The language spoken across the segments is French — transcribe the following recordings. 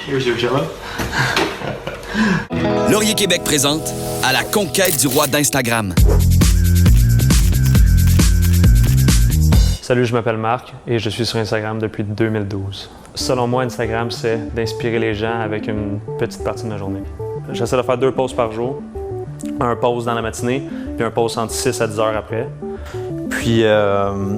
Here's your jello. Laurier Québec présente À la conquête du roi d'Instagram. Salut, je m'appelle Marc et je suis sur Instagram depuis 2012. Selon moi, Instagram, c'est d'inspirer les gens avec une petite partie de ma journée. J'essaie de faire 2 posts par jour. Un post dans la matinée, puis un post entre 6 à 10 heures après. Puis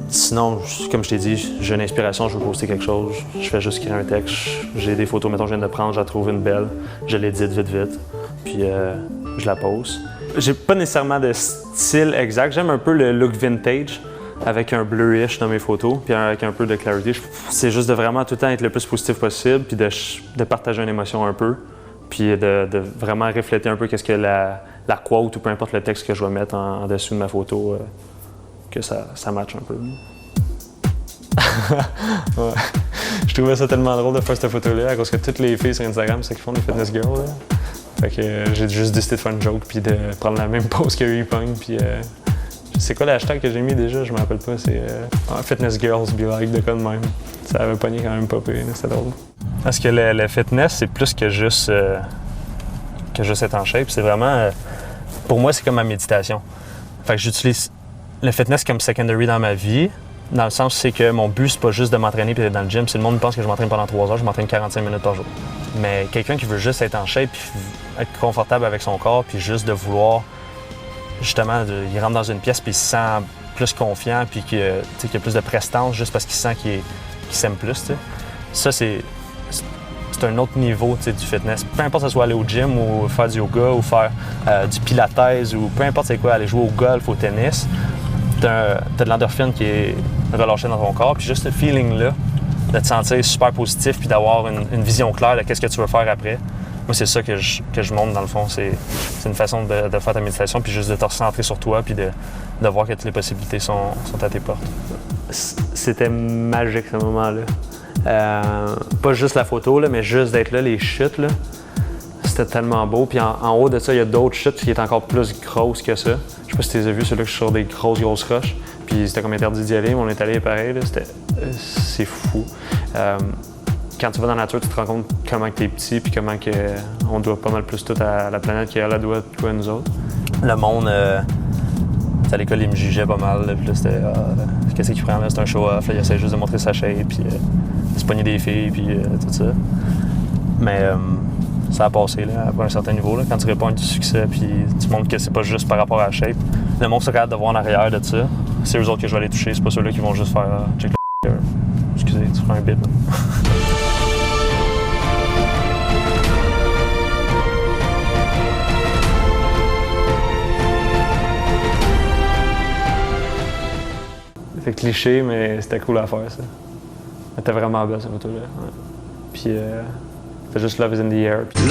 sinon, comme je t'ai dit, j'ai une inspiration, je veux poster quelque chose. Je fais juste écrire un texte. J'ai des photos, mettons, je viens de prendre, je la trouve une belle. Je l'édite vite. Puis je la poste. J'ai pas nécessairement de style exact. J'aime un peu le look vintage, avec un bleu-ish dans mes photos, puis avec un peu de clarity. C'est juste de vraiment tout le temps être le plus positif possible, puis de partager une émotion un peu, puis de vraiment refléter un peu qu'est-ce que la quote ou peu importe le texte que je vais mettre en dessous de ma photo, que ça matche un peu. Ouais. Je trouvais ça tellement drôle de faire cette photo-là, à cause que toutes les filles sur Instagram, c'est ce qu'ils font, les fitness girls. Là. Fait que j'ai juste décidé de faire une joke, puis de prendre la même pose que Repogne, puis... C'est quoi le hashtag que j'ai mis déjà? Je me rappelle pas. C'est Fitness Girls Be Like, de quoi de même. Ça avait pogné quand même pas pire, c'était drôle. Parce que le fitness, c'est plus que juste être en shape. C'est vraiment... pour moi, c'est comme ma méditation. Fait que j'utilise le fitness comme secondary dans ma vie. Dans le sens, c'est que mon but, c'est pas juste de m'entraîner et d'être dans le gym. Si le monde pense que je m'entraîne pendant 3 heures, je m'entraîne 45 minutes par jour. Mais quelqu'un qui veut juste être en shape, puis être confortable avec son corps, puis juste de vouloir... Justement, il rentre dans une pièce puis il se sent plus confiant puis qu'il y a plus de prestance juste parce qu'il sent qu'il s'aime plus. T'sais. Ça, c'est un autre niveau du fitness. Peu importe que ce soit aller au gym ou faire du yoga ou faire du pilates ou peu importe c'est quoi, aller jouer au golf, au tennis, t'as de l'endorphine qui est relâchée dans ton corps. Puis juste ce feeling-là, de te sentir super positif puis d'avoir une vision claire de qu'est-ce que tu veux faire après. Moi, c'est ça que je montre dans le fond. C'est une façon de faire ta méditation, puis juste de te recentrer sur toi, puis de voir que toutes les possibilités sont à tes portes. C'était magique, ce moment-là. Pas juste la photo, là, mais juste d'être là, les chutes, là. C'était tellement beau. Puis en haut de ça, il y a d'autres chutes qui sont encore plus grosses que ça. Je sais pas si tu les as vues, ceux-là que je suis sur des grosses roches. Puis c'était comme interdit d'y aller, mais on est allé pareil. C'est fou. Quand tu vas dans la nature, tu te rends compte comment tu es petit puis comment on doit pas mal plus tout à la planète qu'elle doit tout à nous autres. Le monde, à l'école, ils me jugeaient pas mal. Puis là, c'était qu'est-ce qu'il prend là? C'est un show-off. Il essaie juste de montrer sa shape puis de se pogner des filles puis tout ça. Mais ça a passé là, après un certain niveau. Là, quand tu réponds à du succès puis tu montres que c'est pas juste par rapport à la shape. Le monde se regarde de voir en arrière de ça. C'est eux autres que je vais aller toucher. C'est pas ceux-là qui vont juste faire check le excusez, tu fais un bit. C'est cliché, mais c'était cool à faire, ça. Elle était vraiment belle, cette photo-là. Ouais. Puis, c'était juste Love is in the air. Puis...